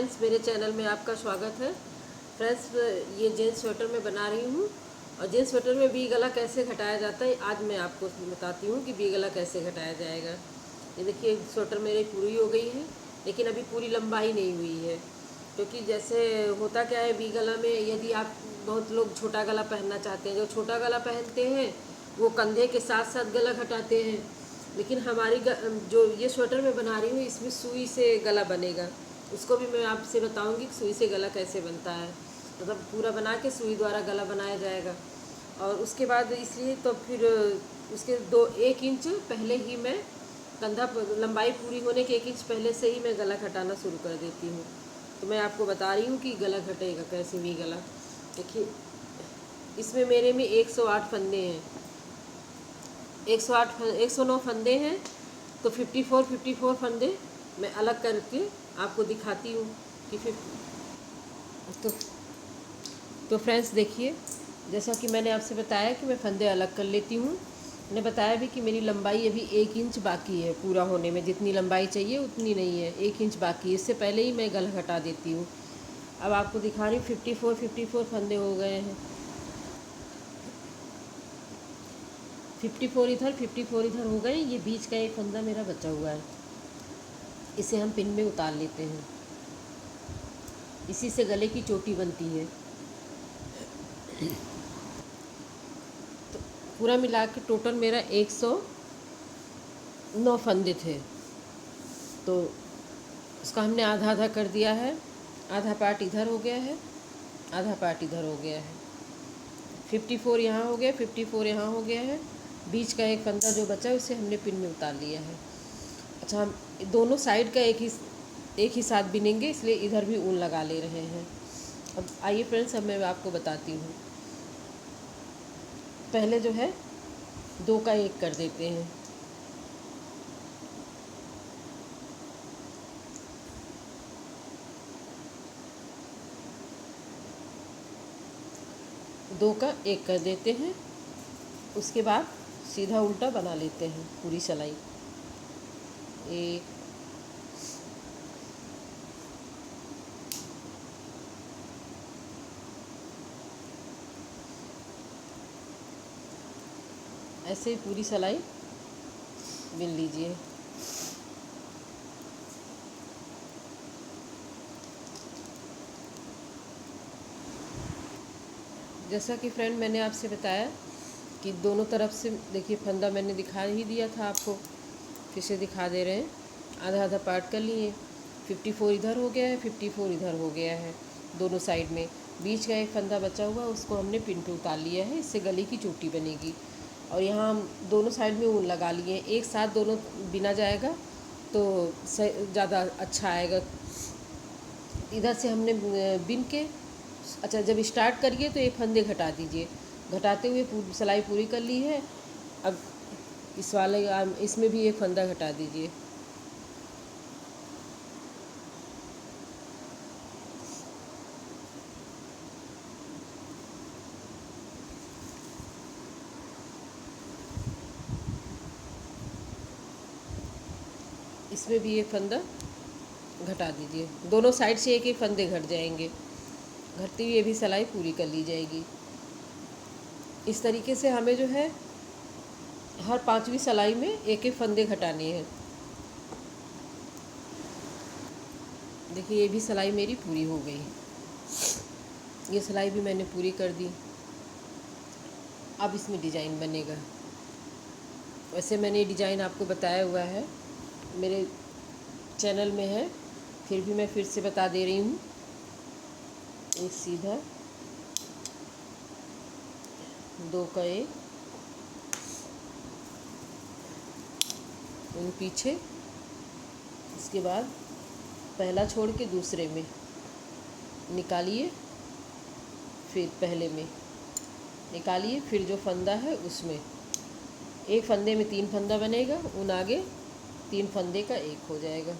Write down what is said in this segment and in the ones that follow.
Friends, मेरे channel में आपका स्वागत है। फ्रेंड्स, ये जेंट्स स्वेटर मैं बना रही हूँ और जेंट्स स्वेटर में वी गला कैसे घटाया जाता है आज मैं आपको बताती हूँ कि वी गला कैसे घटाया जाएगा। ये देखिए, स्वेटर मेरी पूरी हो गई है लेकिन अभी पूरी लंबाई नहीं हुई है, क्योंकि जैसे होता क्या है, वी गला में यदि आप बहुत लोग छोटा गला पहनना चाहते हैं, जो छोटा गला पहनते हैं वो कंधे के साथ साथ गला घटाते हैं। लेकिन हमारी जो ये स्वेटर मैं बना रही हूँ इसमें सुई से गला बनेगा, उसको भी मैं आपसे बताऊंगी कि सुई से गला कैसे बनता है। मतलब पूरा बना के सुई द्वारा गला बनाया जाएगा। और उसके बाद इसलिए तो फिर उसके 1 इंच पहले ही मैं कंधा लंबाई पूरी होने के 1 इंच पहले से ही मैं गला घटाना शुरू कर देती हूँ। तो मैं आपको बता रही हूँ कि गला घटेगा कैसे भी गला। देखिए, इसमें मेरे में 108 फंदे हैं, 109 फंदे हैं। तो 54 फंदे मैं अलग करके आपको दिखाती हूँ कि फिर तो तो फ्रेंड्स देखिए, जैसा कि मैंने आपसे बताया कि मैं फंदे अलग कर लेती हूँ। मैंने बताया भी कि मेरी लंबाई अभी 1 इंच बाकी है पूरा होने में, जितनी लंबाई चाहिए उतनी नहीं है, 1 इंच बाकी है। इससे पहले ही मैं गला हटा देती हूँ। अब आपको दिखा रही हूँ 54 फंदे हो गए हैं। 54 इधर 54 इधर हो गए। ये बीच का एक फंदा मेरा बचा हुआ है, इसे हम पिन में उतार लेते हैं। इसी से गले की चोटी बनती है। तो पूरा मिला के टोटल मेरा 109 फंदे थे। तो उसका हमने आधा आधा कर दिया है। आधा पार्ट इधर हो गया है, आधा पार्ट इधर हो गया है। 54 यहाँ हो गया, 54 यहाँ हो गया है। बीच का एक फंदा जो बचा है उसे हमने पिन में उतार लिया है। अच्छा, हम दोनों साइड का एक ही साथ बिनेंगे, इसलिए इधर भी ऊन लगा ले रहे हैं। अब आइए फ्रेंड्स, अब मैं आपको बताती हूँ। पहले जो है 2 का 1 कर देते हैं। दो का 1 कर देते हैं। उसके बाद सीधा उल्टा बना लेते हैं पूरी सिलाई। 1, ऐसे ही पूरी सिलाई बिन लीजिए। जैसा कि फ्रेंड मैंने आपसे बताया कि दोनों तरफ से देखिए, फंदा मैंने दिखा ही दिया था आपको, फिर से दिखा दे रहे हैं। आधा आधा पार्ट कर लिए। 54 इधर हो गया है, 54 इधर हो गया है दोनों साइड में। बीच का एक फंदा बचा हुआ है, उसको हमने पिन पे उतार लिया है, इससे गले की चोटी बनेगी। और यहाँ हम दोनों साइड में ऊन लगा लिए, एक साथ दोनों बिना जाएगा तो ज़्यादा अच्छा आएगा। इधर से हमने बिन के, अच्छा जब स्टार्ट करिए तो ये फंदे घटा दीजिए। घटाते हुए सिलाई पूरी कर ली है। अब इस वाले इसमें भी एक फंदा घटा दीजिए। इसमें भी एक फंदा घटा दीजिए। दोनों साइड से एक एक फंदे घट जाएंगे। घटती हुई ये भी सिलाई पूरी कर ली जाएगी। इस तरीके से हमें जो है हर 5वीं सिलाई में एक एक फंदे घटाने हैं। देखिए, ये भी सिलाई मेरी पूरी हो गई। ये सिलाई भी मैंने पूरी कर दी। अब इसमें डिज़ाइन बनेगा। वैसे मैंने ये डिज़ाइन आपको बताया हुआ है, मेरे चैनल में है, फिर भी मैं फिर से बता दे रही हूँ। एक सीधा, 2 का 1, ऊन पीछे। इसके बाद पहला छोड़ के दूसरे में निकालिए, फिर पहले में निकालिए, फिर जो फंदा है उसमें एक फंदे में 3 फंदा बनेगा, ऊन आगे 3 फंदे का 1 हो जाएगा।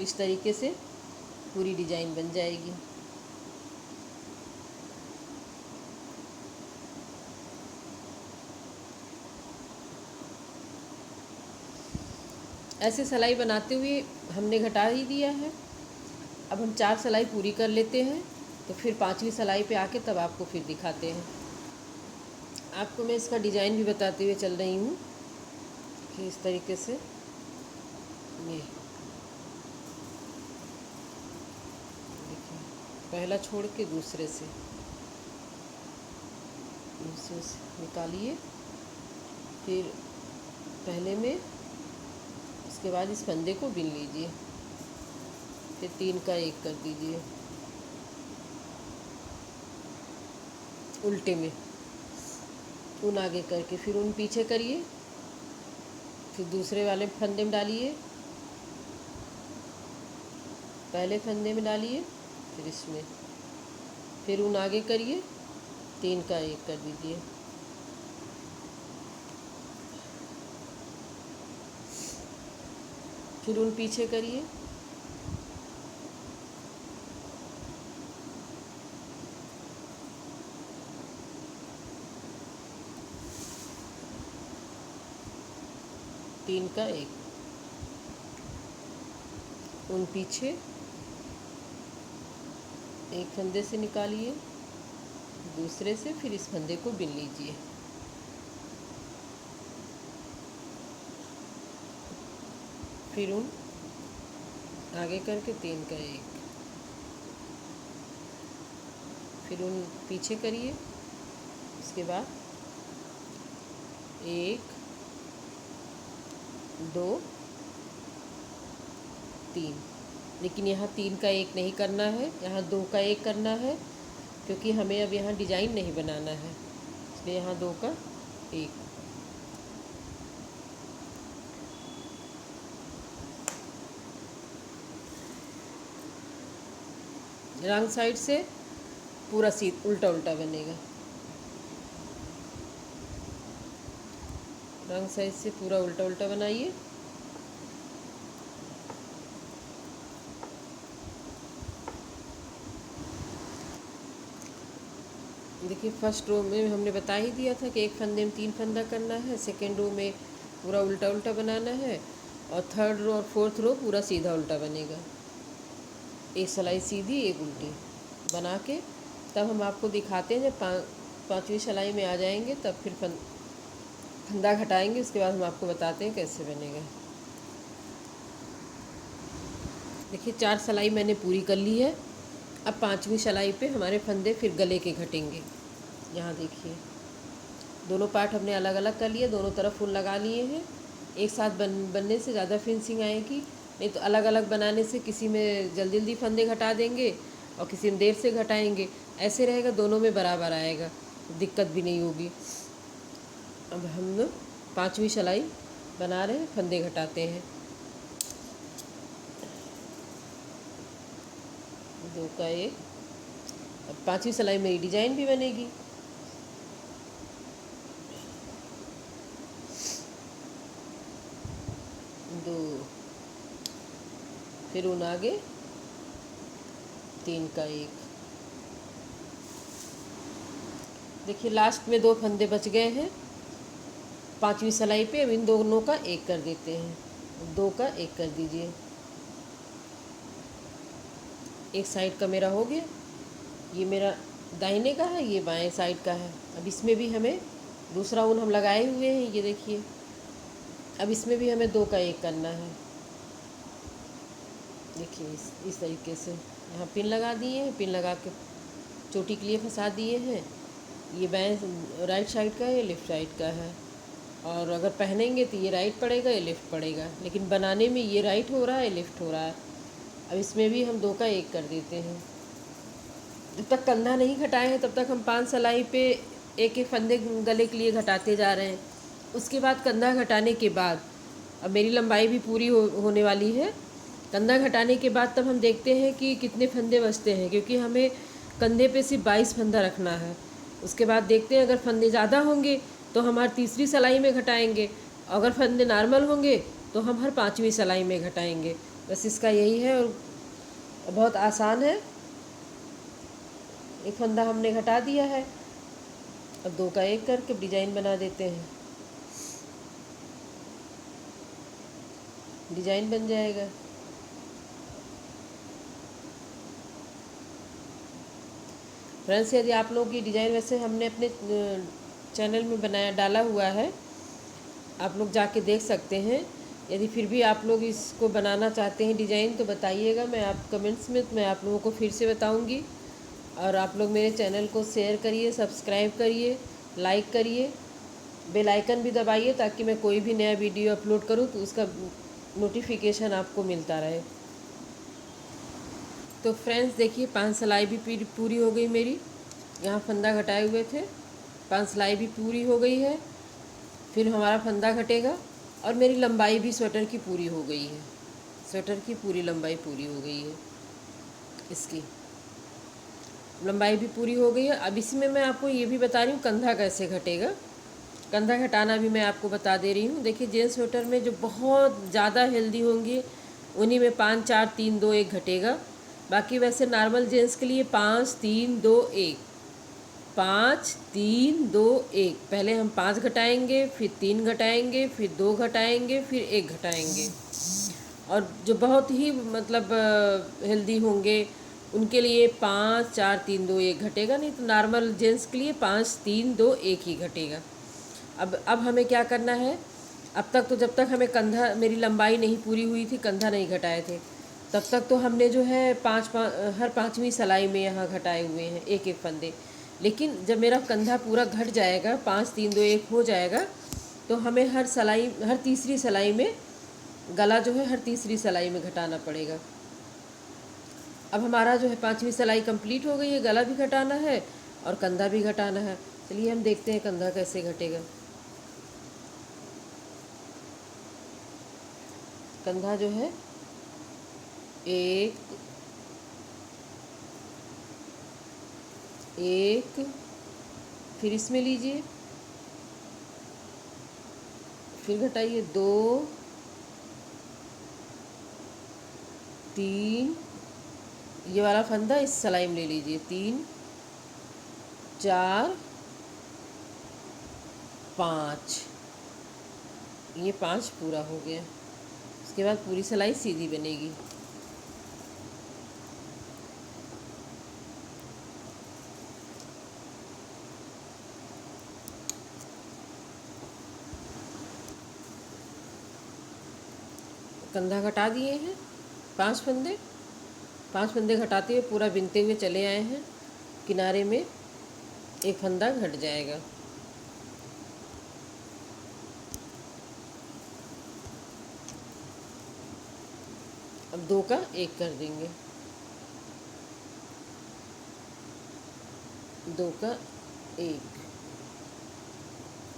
इस तरीके से पूरी डिज़ाइन बन जाएगी। ऐसे सिलाई बनाते हुए हमने घटा ही दिया है। अब हम 4 सिलाई पूरी कर लेते हैं, तो फिर 5वीं सिलाई पे आके तब आपको फिर दिखाते हैं। आपको मैं इसका डिज़ाइन भी बताते हुए चल रही हूँ कि इस तरीके से ये देखिए, पहला छोड़ के दूसरे से निकालिए, फिर पहले में, उसके बाद इस फंदे को बिन लीजिए, फिर 3 का 1 कर दीजिए उल्टे में, ऊन आगे करके फिर ऊन पीछे करिए, फिर दूसरे वाले फंदे में डालिए, पहले फंदे में डालिए, फिर इसमें, फिर ऊन आगे करिए, 3 का 1 कर दीजिए, फिर ऊन पीछे करिए, तीन का 1, ऊन पीछे, एक फंदे से निकालिए, दूसरे से, फिर इस फंदे को बिन लीजिए, फिर ऊन आगे करके 3 का 1, फिर ऊन पीछे करिए, उसके बाद 1 2 3, लेकिन यहाँ 3 का 1 नहीं करना है, यहाँ 2 का 1 करना है, क्योंकि हमें अब यहाँ डिज़ाइन नहीं बनाना है, इसलिए यहाँ 2 का 1। रंग साइड से पूरा उल्टा उल्टा बनेगा, रंग साइड से पूरा उल्टा उल्टा बनाइए। देखिए, फर्स्ट रो में हमने बता ही दिया था कि एक फंदे में 3 फंदा करना है, सेकेंड रो में पूरा उल्टा उल्टा बनाना है, और थर्ड रो और फोर्थ रो पूरा सीधा उल्टा बनेगा। एक सिलाई सीधी, एक उल्टी बना के तब हम आपको दिखाते हैं। जब 5वीं सिलाई में आ जाएंगे तब फिर फंदा घटाएंगे, उसके बाद हम आपको बताते हैं कैसे बनेगा। देखिए, 4 सिलाई मैंने पूरी कर ली है। अब 5वीं सिलाई पे हमारे फंदे फिर गले के घटेंगे। यहाँ देखिए, दोनों पार्ट हमने अलग अलग कर लिए, दोनों तरफ फूल लगा लिए हैं। एक साथ बनने से ज़्यादा फिनिशिंग आएगी, नहीं तो अलग अलग बनाने से किसी में जल्दी जल्दी फंदे घटा देंगे और किसी में देर से घटाएंगे। ऐसे रहेगा, दोनों में बराबर आएगा, दिक्कत भी नहीं होगी। अब हम लोग 5वीं सिलाई बना रहे हैं, फंदे घटाते हैं। 2 का 1। अब 5वीं सिलाई मेरी डिजाइन भी बनेगी। दो, फिर ऊन आगे, 3 का 1। देखिए, लास्ट में 2 फंदे बच गए हैं 5वीं सिलाई पे। अब इन दोनों का 1 कर देते हैं। 2 का 1 कर दीजिए। एक साइड का मेरा हो गया, ये मेरा दाहिने का है, ये बाएं साइड का है। अब इसमें भी हमें दूसरा ऊन हम लगाए हुए हैं, ये देखिए। अब इसमें भी हमें 2 का 1 करना है। देखिए, इस तरीके से यहाँ पिन लगा दिए हैं, पिन लगा के चोटी के लिए फंसा दिए हैं। ये बाएं राइट साइड का है, ये लेफ़्ट साइड का है। और अगर पहनेंगे तो ये राइट पड़ेगा, ये लेफ़्ट पड़ेगा, लेकिन बनाने में ये राइट हो रहा है, लेफ़्ट हो रहा है। अब इसमें भी हम 2 का 1 कर देते हैं। जब तक कंधा नहीं घटाए हैं तब तक हम 5 सिलाई पे एक एक फंदे गले के लिए घटाते जा रहे हैं। उसके बाद कंधा घटाने के बाद, अब मेरी लंबाई भी पूरी होने वाली है। कंधा घटाने के बाद तब हम देखते हैं कि कितने फंदे बचते हैं, क्योंकि हमें कंधे पे सिर्फ 22 फंदा रखना है। उसके बाद देखते हैं, अगर फंदे ज़्यादा होंगे तो हमारी तीसरी सिलाई में घटाएंगे, अगर फंदे नॉर्मल होंगे तो हम हर 5वीं सिलाई में घटाएंगे। बस इसका यही है, और बहुत आसान है। एक फंदा हमने घटा दिया है, अब 2 का 1 करके डिजाइन बना देते हैं। डिज़ाइन बन जाएगा। फ्रेंड्स, यदि आप लोगों की डिज़ाइन वैसे हमने अपने चैनल में बनाया डाला हुआ है, आप लोग जाके देख सकते हैं। यदि फिर भी आप लोग इसको बनाना चाहते हैं डिज़ाइन तो बताइएगा, मैं आप कमेंट्स में मैं आप लोगों को फिर से बताऊंगी। और आप लोग मेरे चैनल को शेयर करिए, सब्सक्राइब करिए, लाइक करिए, बेल आइकन भी दबाइए ताकि मैं कोई भी नया वीडियो अपलोड करूं तो उसका नोटिफिकेशन आपको मिलता रहे। तो फ्रेंड्स देखिए, 5 सिलाई भी पूरी हो गई मेरी। यहाँ फंदा घटाए हुए थे, 5 सिलाई भी पूरी हो गई है। फिर हमारा फंदा घटेगा और मेरी लंबाई भी स्वेटर की पूरी हो गई है। स्वेटर की पूरी लंबाई पूरी हो गई है, इसकी लंबाई भी पूरी हो गई है। अब इसमें मैं आपको ये भी बता रही हूँ कंधा कैसे घटेगा। कंधा घटाना भी मैं आपको बता दे रही हूँ। देखिए, जेंट्स स्वेटर में जो बहुत ज़्यादा हेल्दी होंगे उन्हीं में 5 4 3 2 1 घटेगा। बाकी वैसे नॉर्मल जेंट्स के लिए 5 3 2 1, 5 3 2 1। पहले हम 5 घटाएंगे, फिर 3 घटाएंगे, फिर 2 घटाएंगे, फिर 1 घटाएंगे। और जो बहुत ही मतलब हेल्दी होंगे उनके लिए 5 4 3 2 1 घटेगा, नहीं तो नॉर्मल जेंट्स के लिए 5 3 2 1 ही घटेगा। अब हमें क्या करना है, अब तक तो जब तक हमें कंधा मेरी लंबाई नहीं पूरी हुई थी, कंधा नहीं घटाए थे, तब तक तो हमने जो है हर 5वीं सिलाई में यहाँ घटाए हुए हैं एक एक फंदे। लेकिन जब मेरा कंधा पूरा घट जाएगा, 5 3 2 1 हो जाएगा, तो हमें हर तीसरी सिलाई में गला जो है हर तीसरी सिलाई में घटाना पड़ेगा। अब हमारा जो है 5वीं सिलाई कंप्लीट हो गई है, गला भी घटाना है और कंधा भी घटाना है। चलिए हम देखते हैं कंधा कैसे घटेगा। कंधा जो है एक एक, फिर इसमें लीजिए, फिर घटाइए 2 3, ये वाला फंदा इस सिलाई में ले लीजिए, 3 4 5, ये 5 पूरा हो गया। उसके बाद पूरी सिलाई सीधी बनेगी। कंधा घटा दिए हैं, 5 फंदे घटाते हुए पूरा बिनते हुए चले आए हैं। किनारे में एक फंदा घट जाएगा। अब 2 का 1 कर देंगे, 2 का 1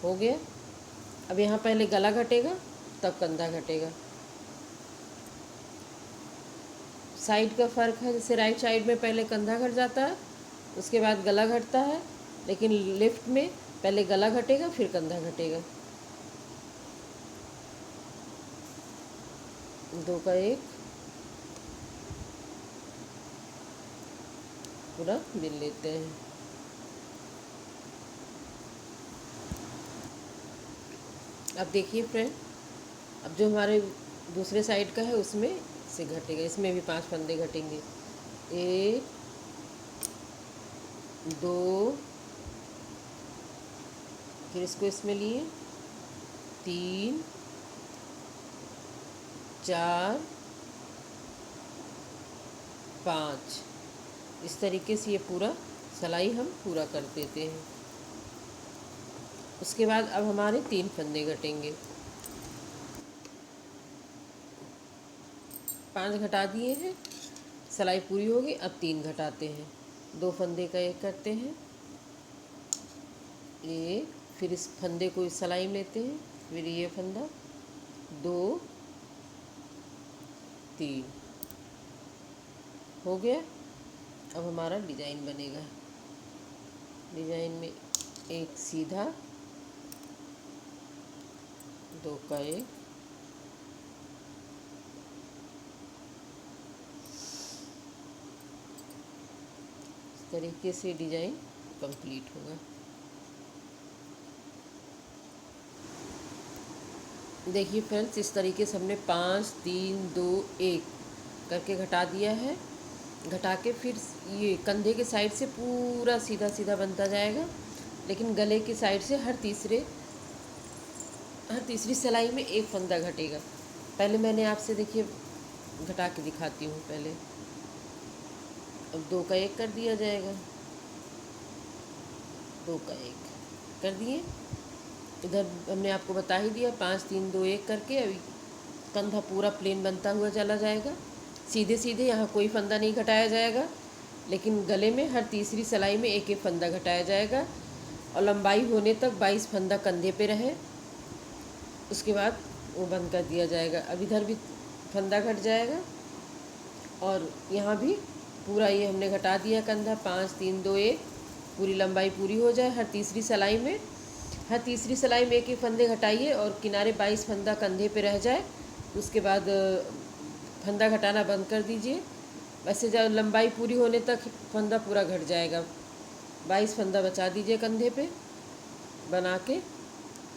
हो गया। अब यहाँ पहले गला घटेगा तब कंधा घटेगा। साइड का फ़र्क है, जैसे राइट साइड में पहले कंधा घट जाता है उसके बाद गला घटता है, लेकिन लेफ्ट में पहले गला घटेगा फिर कंधा घटेगा। 2 का 1 पूरा बिन लेते हैं। अब देखिए फ्रेंड, अब जो हमारे दूसरे साइड का है उसमें से घटेगा, इसमें भी 5 फंदे घटेंगे, 1 2, फिर इसको इसमें लिए 3 4 5। इस तरीके से ये पूरा सिलाई हम पूरा कर देते हैं। उसके बाद अब हमारे 3 फंदे घटेंगे, 5 घटा दिए हैं, सिलाई पूरी होगी। अब 3 घटाते हैं, 2 फंदे का 1 करते हैं, 1, फिर इस फंदे को इस सिलाई में लेते हैं, फिर ये फंदा 2 3 हो गया। अब हमारा डिज़ाइन बनेगा। डिज़ाइन में एक सीधा, 2 का 1, इस तरीके से डिज़ाइन कंप्लीट होगा। देखिए फ्रेंड्स, इस तरीके से हमने 5 3 2 1 करके घटा दिया है। घटा के फिर ये कंधे के साइड से पूरा सीधा सीधा बनता जाएगा, लेकिन गले की साइड से हर तीसरी सिलाई में एक फंदा घटेगा। पहले मैंने आपसे देखिए घटा के दिखाती हूँ। पहले अब 2 का 1 कर दिया जाएगा, 2 का 1 कर दिए। इधर हमने आपको बता ही दिया 5 3 2 1 करके। अभी कंधा पूरा प्लेन बनता हुआ चला जाएगा, सीधे सीधे, यहाँ कोई फंदा नहीं घटाया जाएगा, लेकिन गले में हर तीसरी सिलाई में एक एक फंदा घटाया जाएगा और लंबाई होने तक 22 फंदा कंधे पे रहे। उसके बाद वो बंद कर दिया जाएगा। अब इधर भी फंदा घट जाएगा और यहाँ भी पूरा ये हमने घटा दिया कंधा। 5 3 2 1 पूरी लंबाई पूरी हो जाए। हर तीसरी सिलाई में एक एक फंदे घटाइए और किनारे 22 फंदा कंधे पे रह जाए। उसके बाद फंदा घटाना बंद कर दीजिए। वैसे जब लंबाई पूरी होने तक फंदा पूरा घट जाएगा। 22 फंदा बचा दीजिए कंधे पे बना के।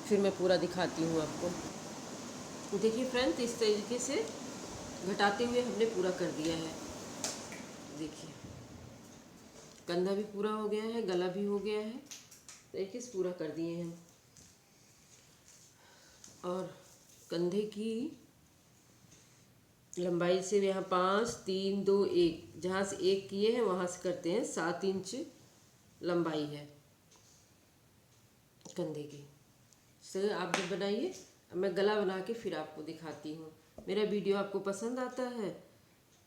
फिर मैं पूरा दिखाती हूँ आपको। देखिए फ्रेंड्स, इस तरीके से घटाते हुए हमने पूरा कर दिया है। देखिए कंधा भी पूरा हो गया है, गला भी हो गया है। देखिए पूरा कर दिए हैं। और कंधे की लंबाई से यहाँ 5 3 2 1, जहाँ से 1 किए हैं वहाँ से करते हैं 7 इंच लंबाई है कंधे की। सर आप भी बनाइए। अब मैं गला बना के फिर आपको दिखाती हूँ। मेरा वीडियो आपको पसंद आता है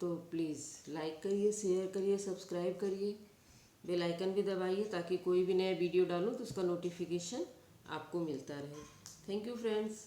तो प्लीज़ लाइक करिए, शेयर करिए, सब्सक्राइब करिए, बेल आइकन भी दबाइए ताकि कोई भी नया वीडियो डालूँ तो उसका नोटिफिकेशन आपको मिलता रहे। Thank you friends.